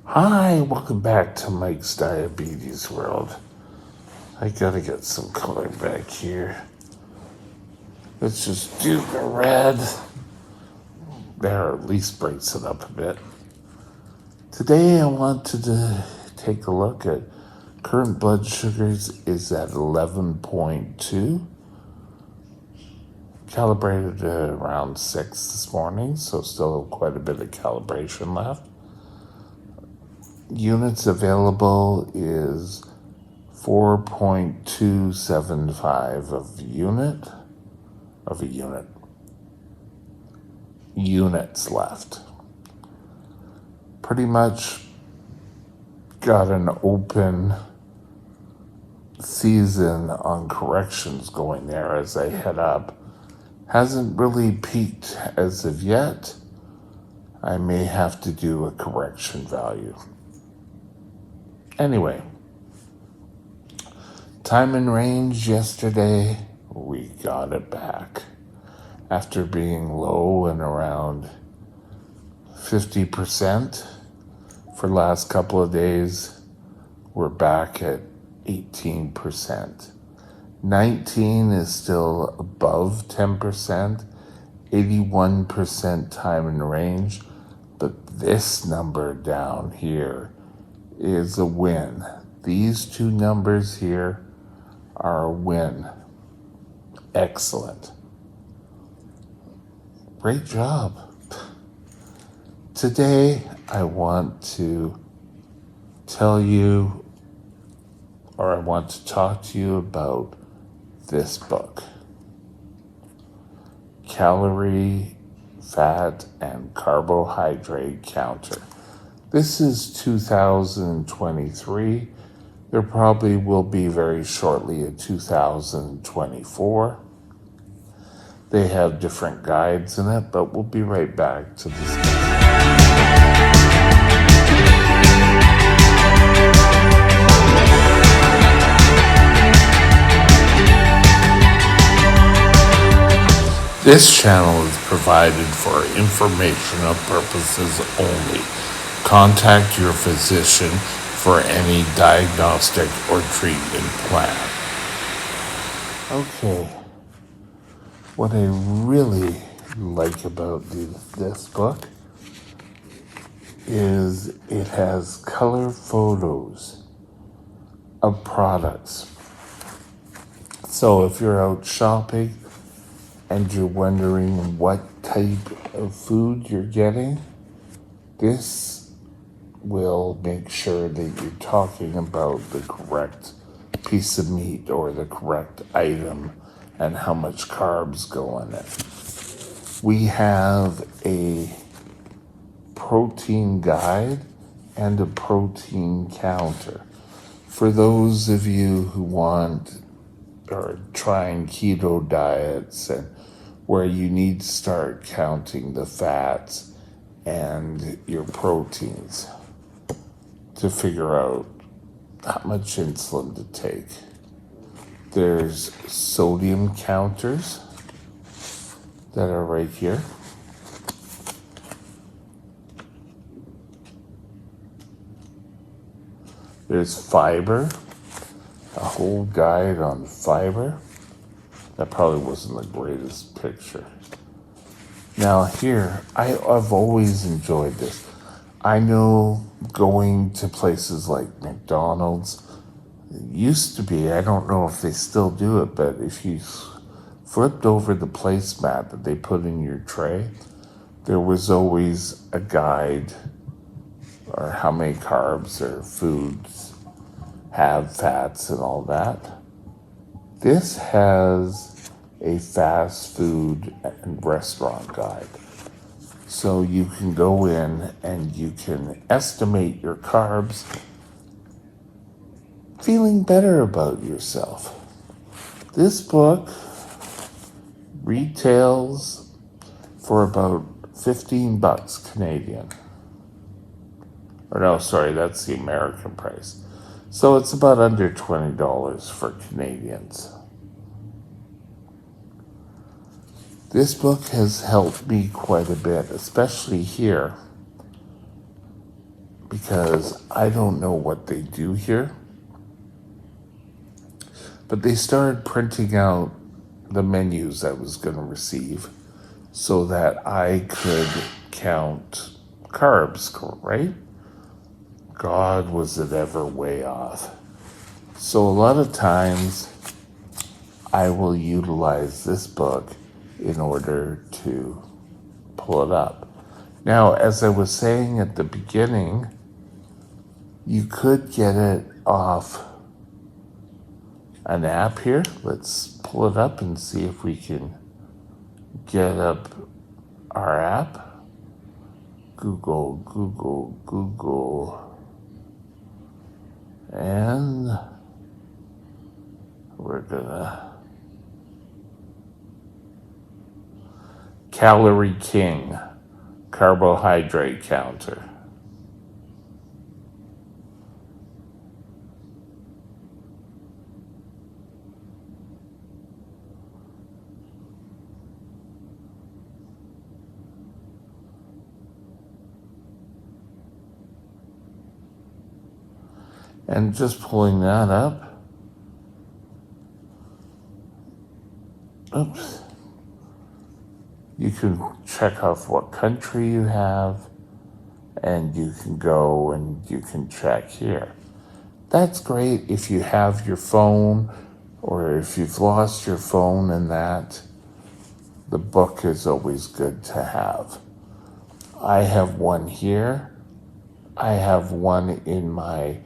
Hi, welcome back to Mike's Diabetes World. I gotta get some color back here. Let's just do the red. There, at least breaks it up a bit. Today I wanted to take a look at current blood sugars is at 11.2. Calibrated at around 6 this morning, so still quite a bit of calibration left. Units available is 4.275 of a unit. Units left. Pretty much got an open season on corrections going there as I head up. Hasn't really peaked as of yet. I may have to do a correction value. Anyway, time in range yesterday, we got it back. After being low and around 50% for the last couple of days, we're back at 18%. 19 is still above 10%, 81% time in range, but this number down here is a win. These two numbers here are a win. Excellent. Great job. Today, I want to tell you, or I want to talk to you about this book, Calorie, Fat, and Carbohydrate Counter. This is 2023. There probably will be very shortly a 2024. They have different guides in it, but we'll be right back to this. This channel is provided for informational purposes only. Contact your physician for any diagnostic or treatment plan. Okay. What I really like about this book is it has color photos of products. So if you're out shopping and you're wondering what type of food you're getting, this will make sure that you're talking about the correct piece of meat or the correct item and how much carbs go in it. We have a protein guide and a protein counter. For those of you who want or trying keto diets and where you need to start counting the fats and your proteins to figure out how much insulin to take. There's sodium counters that are right here. There's fiber, a whole guide on fiber. That probably wasn't the greatest picture. Now here, I've always enjoyed this. I know going to places like McDonald's, it used to be, I don't know if they still do it, but if you flipped over the placemat that they put in your tray, there was always a guide or how many carbs or foods have fats and all that. This has a fast food and restaurant guide. So you can go in and you can estimate your carbs, feeling better about yourself. This book retails for about $15 Canadian. Or no, sorry, that's the American price. So it's about under $20 for Canadians. This book has helped me quite a bit, especially here. because I don't know what they do here. But they started printing out the menus I was going to receive so that I could count carbs, right? God, was it ever way off. So a lot of times I will utilize this book in order to pull it up. Now, as I was saying at the beginning, you could get it off an app here. Let's pull it up and see if we can get up our app. Google. And we're gonna Calorie King, carbohydrate counter. And just pulling that up. Oops. You can check off what country you have, and you can go and you can check here. That's great if you have your phone, or if you've lost your phone, and that the book is always good to have. I have one here. I have one in my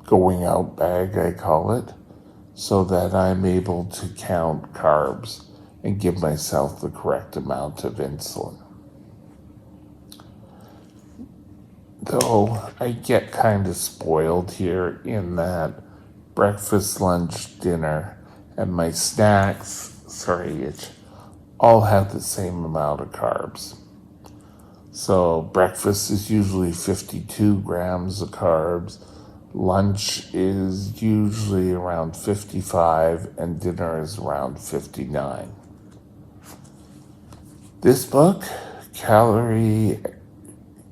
going out bag, I call it, so that I'm able to count carbs and give myself the correct amount of insulin. Though I get kind of spoiled here in that breakfast, lunch, dinner, and my snacks, all have the same amount of carbs. So breakfast is usually 52 grams of carbs, lunch is usually around 55, and dinner is around 59. This book, Calorie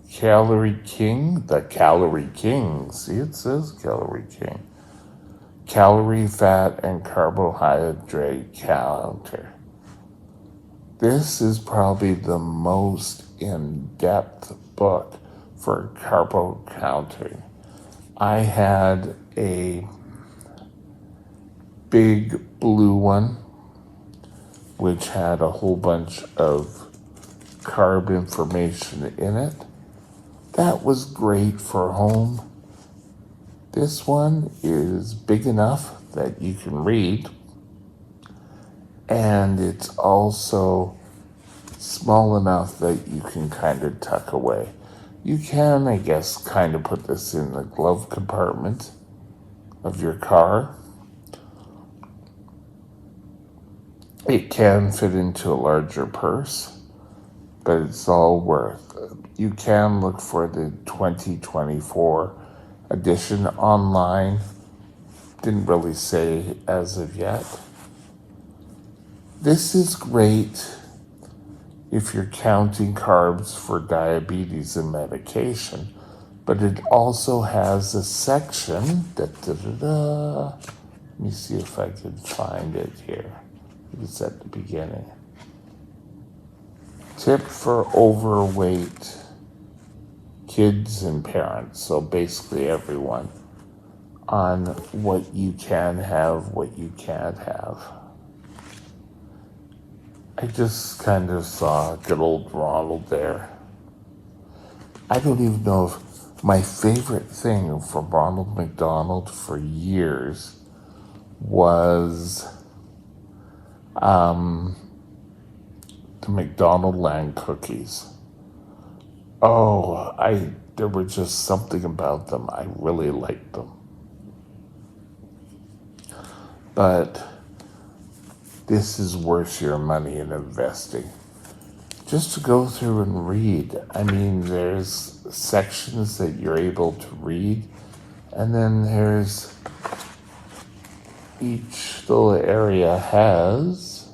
King, the Calorie King, see it says Calorie King. Calorie, fat, and carbohydrate counter. This is probably the most in-depth book for carbo counting. I had a big blue one, which had a whole bunch of carb information in it. That was great for home. This one is big enough that you can read, and it's also small enough that you can kind of tuck away. You can, I guess, kind of put this in the glove compartment of your car. It can fit into a larger purse, but it's all worth it. You can look for the 2024 edition online. Didn't really say as of yet. This is great if you're counting carbs for diabetes and medication, but it also has a section, let me see if I can find it here. It's at the beginning. Tip for overweight kids and parents, so basically everyone, on what you can have, what you can't have. I just kind of saw good old Ronald there. I don't even know if my favorite thing from Ronald McDonald for years was the McDonald Land cookies. There was just something about them. I really liked them. But this is worth your money in investing. Just to go through and read. I mean, there's sections that you're able to read, and then there's each little area has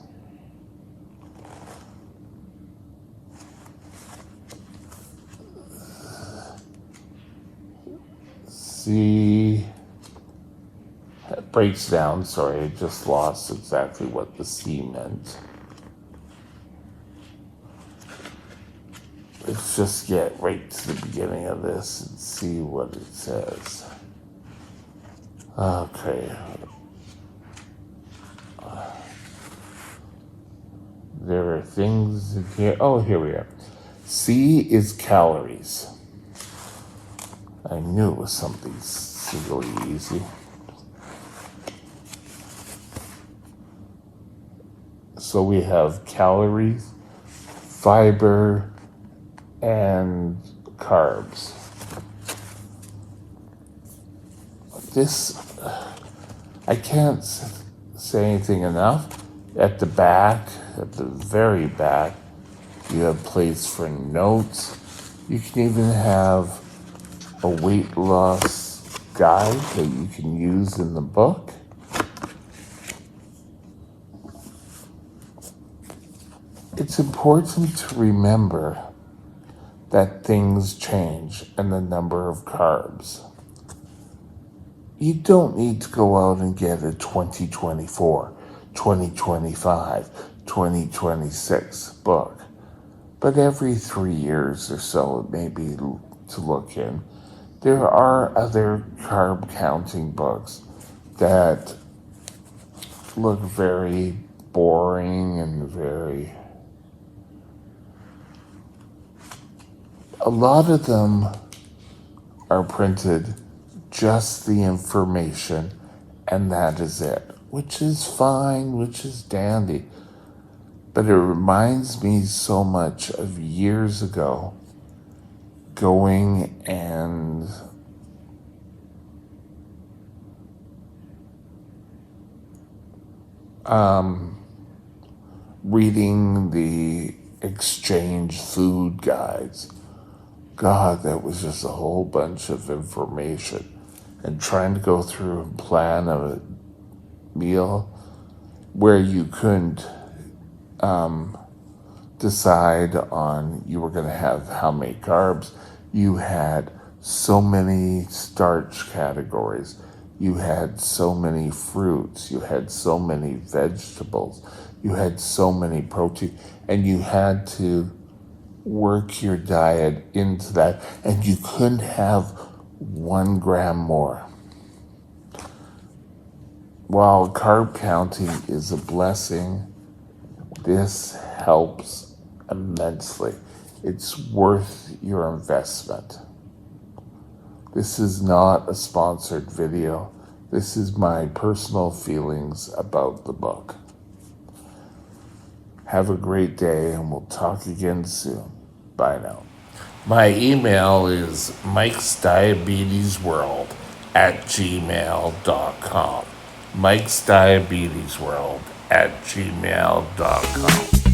C, it breaks down, sorry, I just lost exactly what the C meant. Let's just get right to the beginning of this and see what it says. Okay. There are things in here. Oh, here we are. C is calories. I knew it was something really easy. So we have calories, fiber, and carbs. This, I can't say anything enough. At the back, at the very back, you have place for notes. You can even have a weight loss guide that you can use in the book. It's important to remember that things change and the number of carbs. You don't need to go out and get a 2024, 2025, 2026 book. But every 3 years or so, it may be to look in. There are other carb counting books that look very boring and very... A lot of them are printed just the information, and that is it, which is fine, which is dandy. But it reminds me so much of years ago going and reading the exchange food guides. God, that was just a whole bunch of information. And trying to go through and plan a meal where you couldn't decide on you were going to have how many carbs. You had so many starch categories. You had so many fruits. You had so many vegetables. You had so many protein. And you had to work your diet into that. And you couldn't have 1 gram more. While carb counting is a blessing, this helps immensely. It's worth your investment. This is not a sponsored video. This is my personal feelings about the book. Have a great day, and we'll talk again soon. Bye now. My email is mikesdiabetesworld@gmail.com. mikesdiabetesworld@gmail.com.